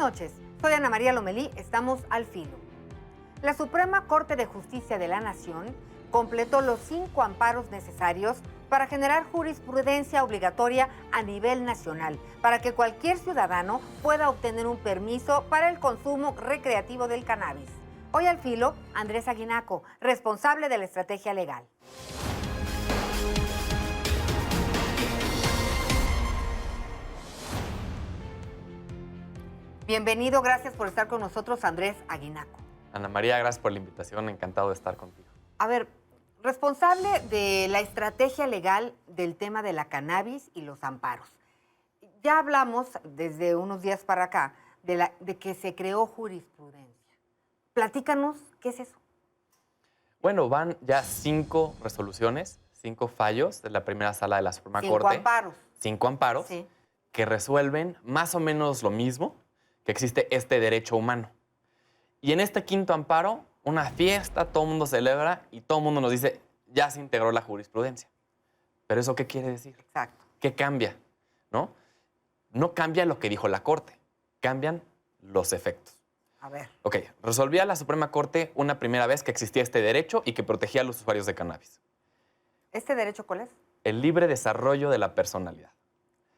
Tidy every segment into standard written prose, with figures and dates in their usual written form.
noches, soy Ana María Lomelí, estamos al filo. La Suprema Corte de Justicia de la Nación completó los 5 amparos necesarios para generar jurisprudencia obligatoria a nivel nacional, para que cualquier ciudadano pueda obtener un permiso para el consumo recreativo del cannabis. Hoy al filo, Andrés Aguinaco, responsable de la estrategia legal. Bienvenido, gracias por estar con nosotros, Andrés Aguinaco. Ana María, gracias por la invitación, encantado de estar contigo. A ver, responsable de la estrategia legal del tema de la cannabis y los amparos. Ya hablamos desde unos días para acá de que se creó jurisprudencia. Platícanos, ¿qué es eso? Bueno, van ya 5 resoluciones, 5 fallos de la primera sala de la Suprema Corte. 5 amparos. 5 amparos, sí, que resuelven más o menos lo mismo, que existe este derecho humano. Y en este 5º amparo, una fiesta, todo el mundo celebra y todo el mundo nos dice, ya se integró la jurisprudencia. ¿Pero eso qué quiere decir? Exacto. ¿Qué cambia? ¿No? No cambia lo que dijo la Corte, cambian los efectos. A ver. Ok, resolvía la Suprema Corte una primera vez que existía este derecho y que protegía a los usuarios de cannabis. ¿Este derecho cuál es? El libre desarrollo de la personalidad.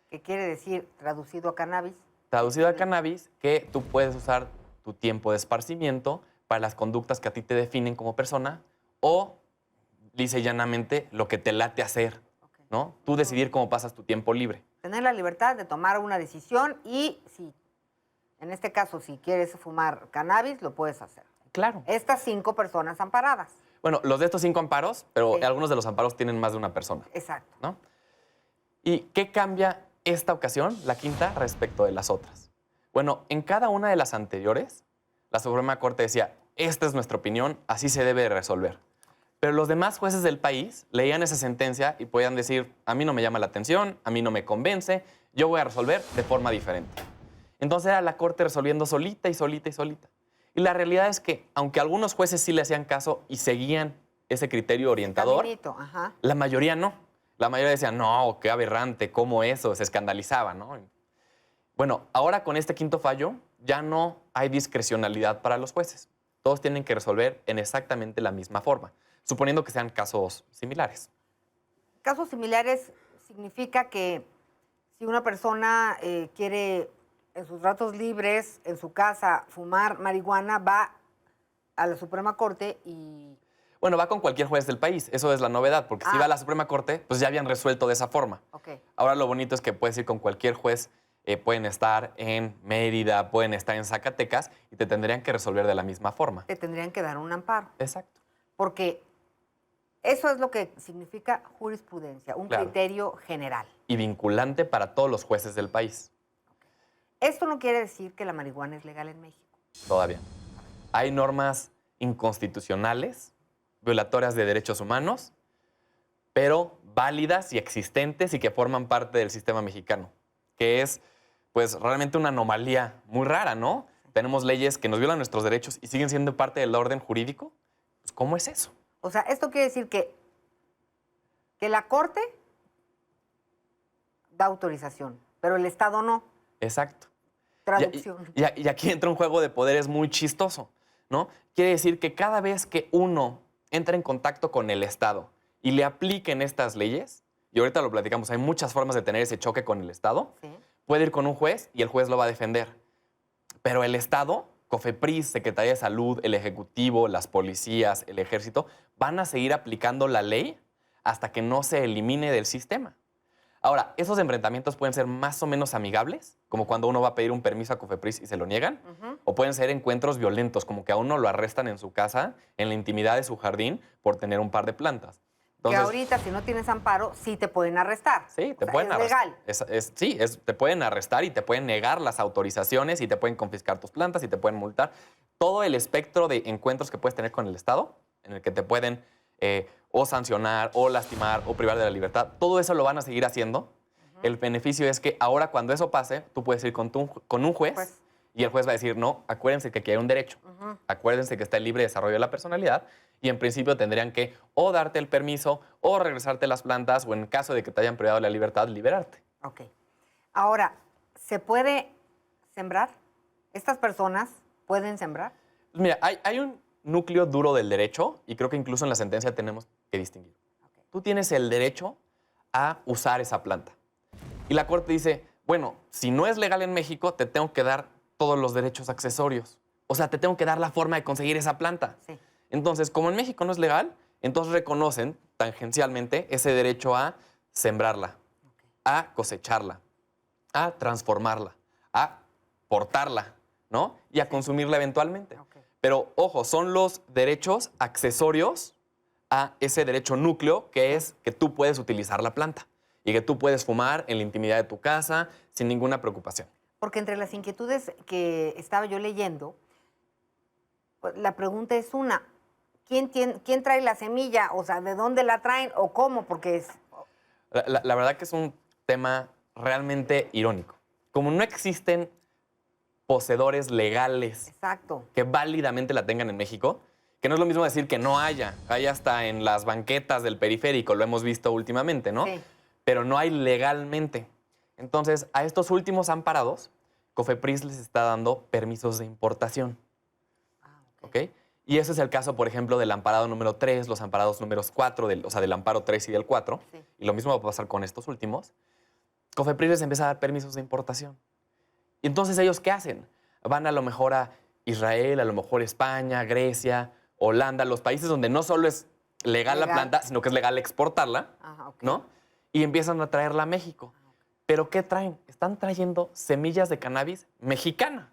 ¿Qué quiere decir, traducido a cannabis? Traducido a cannabis, que tú puedes usar tu tiempo de esparcimiento para las conductas que a ti te definen como persona o, lisa y llanamente, lo que te late hacer, Okay. ¿no? Tú decidir cómo pasas tu tiempo libre. Tener la libertad de tomar una decisión y, si, en este caso, si quieres fumar cannabis, lo puedes hacer. Claro. Estas 5 personas amparadas. Bueno, los de estos 5 amparos, pero Sí. algunos de los amparos tienen más de una persona, Exacto. ¿no? ¿Y qué cambia esta ocasión, la 5ª, respecto de las otras? Bueno, en cada una de las anteriores, la Suprema Corte decía, esta es nuestra opinión, así se debe resolver. Pero los demás jueces del país leían esa sentencia y podían decir, a mí no me llama la atención, a mí no me convence, yo voy a resolver de forma diferente. Entonces era la Corte resolviendo solita y solita y solita. Y la realidad es que, aunque algunos jueces sí le hacían caso y seguían ese criterio orientador, Caminito, ajá. la mayoría no. La mayoría decía, no, qué aberrante, ¿cómo eso? Se escandalizaba, ¿no? Bueno, ahora con este 5º fallo ya no hay discrecionalidad para los jueces. Todos tienen que resolver en exactamente la misma forma, suponiendo que sean casos similares. Casos similares significa que si una persona quiere en sus ratos libres, en su casa, fumar marihuana, va a la Suprema Corte y... Bueno, va con cualquier juez del país, eso es la novedad, porque si va a la Suprema Corte, pues ya habían resuelto de esa forma. Okay. Ahora lo bonito es que puedes ir con cualquier juez, pueden estar en Mérida, pueden estar en Zacatecas y te tendrían que resolver de la misma forma. Te tendrían que dar un amparo. Exacto. Porque eso es lo que significa jurisprudencia, un Claro. criterio general. Y vinculante para todos los jueces del país. Esto no quiere decir que la marihuana es legal en México. Todavía. Hay normas inconstitucionales, violatorias de derechos humanos, pero válidas y existentes y que forman parte del sistema mexicano, que es, pues, realmente una anomalía muy rara, ¿no? Tenemos leyes que nos violan nuestros derechos y siguen siendo parte del orden jurídico. Pues, ¿cómo es eso? O sea, esto quiere decir que la Corte da autorización, pero el Estado no. Exacto. Traducción. Y aquí entra un juego de poderes muy chistoso, ¿no? Quiere decir que cada vez que uno entra en contacto con el Estado y le apliquen estas leyes, y ahorita lo platicamos, hay muchas formas de tener ese choque con el Estado, Sí. puede ir con un juez y el juez lo va a defender. Pero el Estado, COFEPRIS, Secretaría de Salud, el Ejecutivo, las policías, el Ejército, van a seguir aplicando la ley hasta que no se elimine del sistema. Ahora, esos enfrentamientos pueden ser más o menos amigables, como cuando uno va a pedir un permiso a COFEPRIS y se lo niegan, o pueden ser encuentros violentos, como que a uno lo arrestan en su casa, en la intimidad de su jardín, por tener un par de plantas. Que ahorita, si no tienes amparo, sí te pueden arrestar. Sí, te O sea, pueden es arrestar. legal. Te pueden arrestar y te pueden negar las autorizaciones y te pueden confiscar tus plantas y te pueden multar. Todo el espectro de encuentros que puedes tener con el Estado, en el que te pueden o sancionar, o lastimar, o privar de la libertad, todo eso lo van a seguir haciendo. El beneficio es que ahora cuando eso pase, tú puedes ir con un juez Pues. y el juez va a decir, no, acuérdense que aquí hay un derecho, acuérdense que está el libre desarrollo de la personalidad y en principio tendrían que o darte el permiso o regresarte las plantas o en caso de que te hayan privado la libertad, liberarte. Ok. Ahora, ¿se puede sembrar ¿Estas personas pueden sembrar? Pues mira, hay un núcleo duro del derecho y creo que incluso en la sentencia tenemos que distinguir. Okay. Tú tienes el derecho a usar esa planta. Y la Corte dice, bueno, si no es legal en México, te tengo que dar todos los derechos accesorios. O sea, te tengo que dar la forma de conseguir esa planta. Sí. Entonces, como en México no es legal, entonces reconocen tangencialmente ese derecho a sembrarla, Okay. a cosecharla, a transformarla, a portarla, ¿no? Y a consumirla eventualmente. Okay. Pero, ojo, son los derechos accesorios a ese derecho núcleo que es que tú puedes utilizar la planta y que tú puedes fumar en la intimidad de tu casa sin ninguna preocupación. Porque entre las inquietudes que estaba yo leyendo, pues, la pregunta es una, ¿quién trae la semilla? O sea, ¿de dónde la traen o cómo? Porque es... La verdad que es un tema realmente irónico. Como no existen poseedores legales Exacto. que válidamente la tengan en México, que no es lo mismo decir que no haya. Hay hasta en las banquetas del periférico, lo hemos visto últimamente, ¿no? Sí. Pero no hay legalmente. Entonces, a estos últimos amparados, COFEPRIS les está dando permisos de importación, Ah, ¿ok? Y ese es el caso, por ejemplo, del amparado número 3, los amparados números 4, o sea, del amparo 3 y del 4. Sí. Y lo mismo va a pasar con estos últimos. COFEPRIS les empieza a dar permisos de importación. Y entonces, ¿ellos qué hacen? Van a lo mejor a Israel, a lo mejor España, Grecia, Holanda, los países donde no solo es legal la planta, sino que es legal exportarla, Ajá, ok. ¿no? Y empiezan a traerla a México. ¿Pero qué traen? Están trayendo semillas de cannabis mexicana.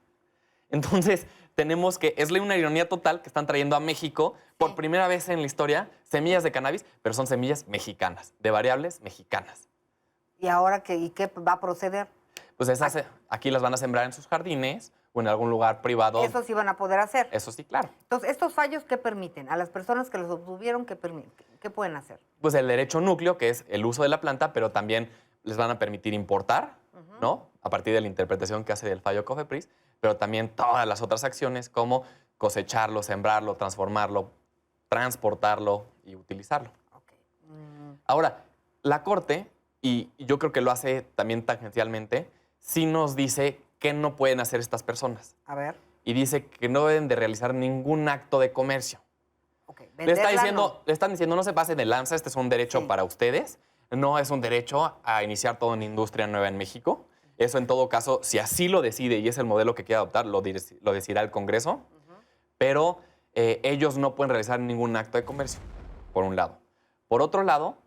Entonces, tenemos que, es una ironía total que están trayendo a México por primera vez en la historia semillas de cannabis, pero son semillas mexicanas, de variables mexicanas. ¿Y ahora qué va a proceder? Pues esas aquí las van a sembrar en sus jardines o en algún lugar privado. Eso sí van a poder hacer. Eso sí, claro. Entonces, ¿estos fallos qué permiten? A las personas que los obtuvieron, ¿qué pueden hacer? Pues el derecho núcleo, que es el uso de la planta, pero también les van a permitir importar, ¿no? A partir de la interpretación que hace del fallo COFEPRIS, pero también todas las otras acciones como cosecharlo, sembrarlo, transformarlo, transportarlo y utilizarlo. Ok. Ahora, la Corte, y yo creo que lo hace también tangencialmente, sí nos dice qué no pueden hacer estas personas. A ver. Y dice que no deben de realizar ningún acto de comercio. Ok. Le Venderla, están diciendo, no se pasen de lanza, este es un derecho Sí. para ustedes, no es un derecho a iniciar toda una industria nueva en México. Eso, en todo caso, si así lo decide y es el modelo que quiere adoptar, lo decidirá el Congreso, pero ellos no pueden realizar ningún acto de comercio, por un lado. Por otro lado,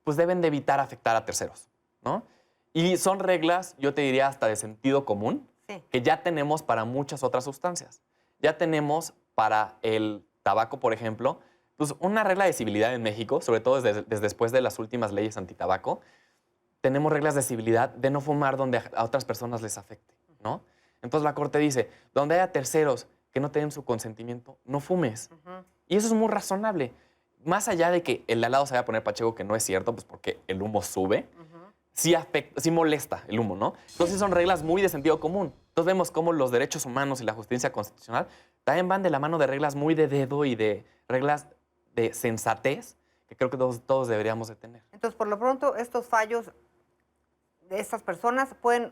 pues deben de evitar afectar a terceros, ¿no? Y son reglas, yo te diría, hasta de sentido común, Sí. que ya tenemos para muchas otras sustancias. Ya tenemos para el tabaco, por ejemplo, pues una regla de civilidad en México, sobre todo desde después de las últimas leyes antitabaco. Tenemos reglas de civilidad de no fumar donde a otras personas les afecte, ¿no? Entonces la Corte dice, donde haya terceros que no tienen su consentimiento, no fumes. Y eso es muy razonable. Más allá de que el de al lado se vaya a poner pacheco, que no es cierto, pues porque el humo sube, sí afecta, sí molesta el humo, ¿no? Entonces son reglas muy de sentido común. Entonces vemos cómo los derechos humanos y la justicia constitucional también van de la mano de reglas muy de dedo y de reglas de sensatez que creo que todos deberíamos de tener. Entonces, por lo pronto, estos fallos de estas personas pueden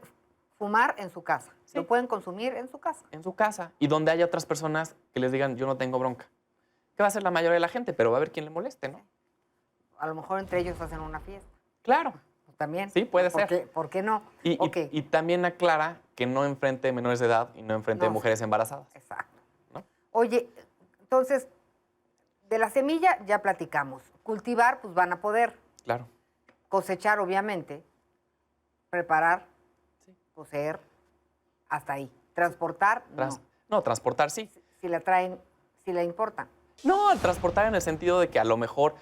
fumar en su casa. Sí. Lo pueden consumir en su casa. En su casa y donde haya otras personas que les digan, yo no tengo bronca. Que va a ser la mayoría de la gente, pero va a haber quien le moleste, ¿no? A lo mejor entre ellos hacen una fiesta. Claro. También. Sí, puede ser. ¿Por qué no? Y, Ok. y también aclara que no enfrente menores de edad y no enfrente No. mujeres embarazadas. Exacto. ¿No? Oye, entonces, de la semilla ya platicamos. Cultivar, pues van a poder. Claro. Cosechar, obviamente. Preparar, Sí. cocer, hasta ahí. Transportar, No, transportar sí. Si la traen, si la importan. No, transportar en el sentido de que a lo mejor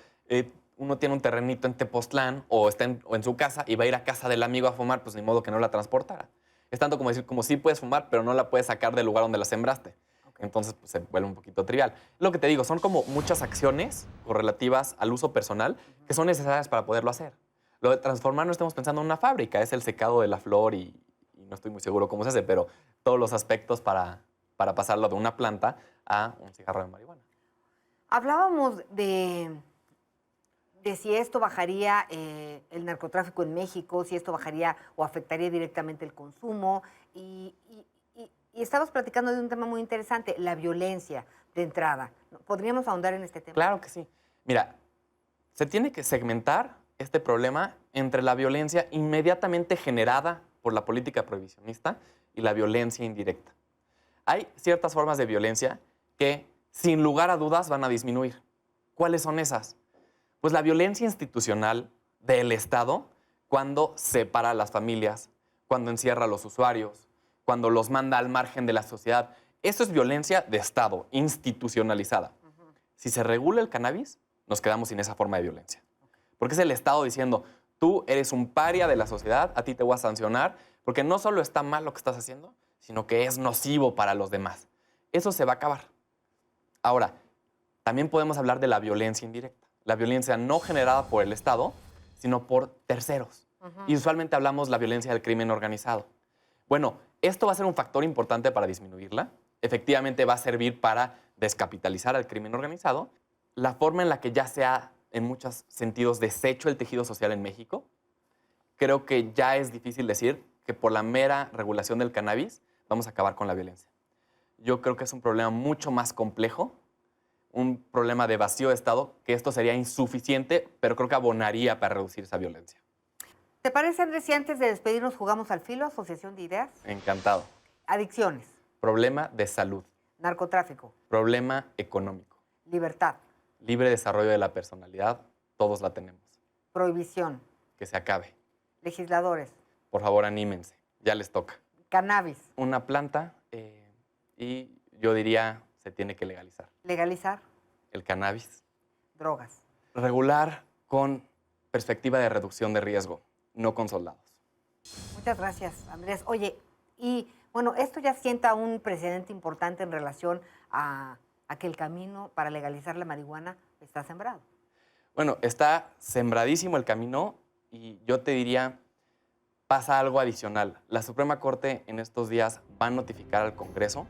uno tiene un terrenito en Tepoztlán o está en su casa y va a ir a casa del amigo a fumar, pues ni modo que no la transportara. Es tanto como decir, como sí puedes fumar, pero no la puedes sacar del lugar donde la sembraste. Okay. Entonces, pues se vuelve un poquito trivial. Lo que te digo, son como muchas acciones correlativas al uso personal que son necesarias para poderlo hacer. Lo de transformar no estamos pensando en una fábrica, es el secado de la flor y no estoy muy seguro cómo se hace, pero todos los aspectos para pasarlo de una planta a un cigarro de marihuana. Hablábamos de si esto bajaría el narcotráfico en México, si esto bajaría o afectaría directamente el consumo. Y Y estamos platicando de un tema muy interesante, la violencia de entrada. ¿Podríamos ahondar en este tema? Claro que sí. Mira, se tiene que segmentar este problema entre la violencia inmediatamente generada por la política prohibicionista y la violencia indirecta. Hay ciertas formas de violencia que, sin lugar a dudas, van a disminuir. ¿Cuáles son esas? Pues la violencia institucional del Estado, cuando separa a las familias, cuando encierra a los usuarios, cuando los manda al margen de la sociedad. Eso es violencia de Estado, institucionalizada. Si se regula el cannabis, nos quedamos sin esa forma de violencia. Porque es el Estado diciendo, tú eres un paria de la sociedad, a ti te voy a sancionar, porque no solo está mal lo que estás haciendo, sino que es nocivo para los demás. Eso se va a acabar. Ahora, también podemos hablar de la violencia indirecta. La violencia no generada por el Estado, sino por terceros. Y usualmente hablamos de la violencia del crimen organizado. Bueno, esto va a ser un factor importante para disminuirla. Efectivamente va a servir para descapitalizar al crimen organizado. La forma en la que ya se ha, en muchos sentidos, deshecho el tejido social en México, creo que ya es difícil decir que por la mera regulación del cannabis vamos a acabar con la violencia. Yo creo que es un problema mucho más complejo, un problema de vacío de Estado, que esto sería insuficiente, pero creo que abonaría para reducir esa violencia. ¿Te parece, Andrés, si antes de despedirnos jugamos al filo, asociación de ideas? Encantado. Adicciones, Problema de salud, narcotráfico, problema económico, libertad, libre desarrollo de la personalidad, todos la tenemos. prohibición, Que se acabe. legisladores, Por favor, anímense, ya les toca. cannabis, Una planta y yo diría se tiene que legalizar. legalizar, El cannabis. drogas. Regular con perspectiva de reducción de riesgo, no con soldados. Muchas gracias, Andrés. Oye, y bueno, esto ya sienta un precedente importante en relación a que el camino para legalizar la marihuana está sembrado. Bueno, está sembradísimo el camino y yo te diría, pasa algo adicional. La Suprema Corte en estos días va a notificar al Congreso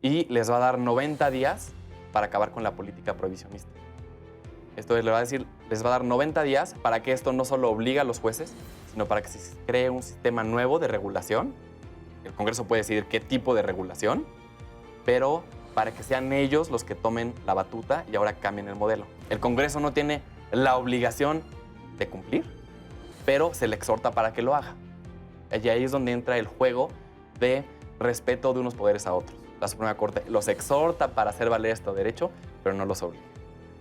y les va a dar 90 días para acabar con la política prohibicionista. Esto les va a decir, les va a dar 90 días para que esto no solo obligue a los jueces, sino para que se cree un sistema nuevo de regulación. El Congreso puede decidir qué tipo de regulación, pero para que sean ellos los que tomen la batuta y ahora cambien el modelo. El Congreso no tiene la obligación de cumplir, pero se le exhorta para que lo haga. Y ahí es donde entra el juego de respeto de unos poderes a otros. La Suprema Corte los exhorta para hacer valer este derecho, pero no los obliga.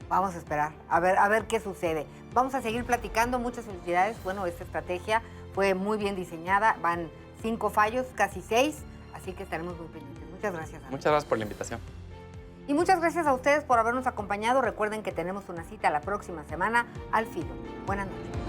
Vamos a esperar, a ver qué sucede. Vamos a seguir platicando, muchas felicidades. Bueno, esta estrategia fue muy bien diseñada, van 5 fallos, casi 6, así que estaremos muy pendientes. Muchas gracias, Andrés. Muchas gracias por la invitación. Y muchas gracias a ustedes por habernos acompañado. Recuerden que tenemos una cita la próxima semana al filo. Buenas noches.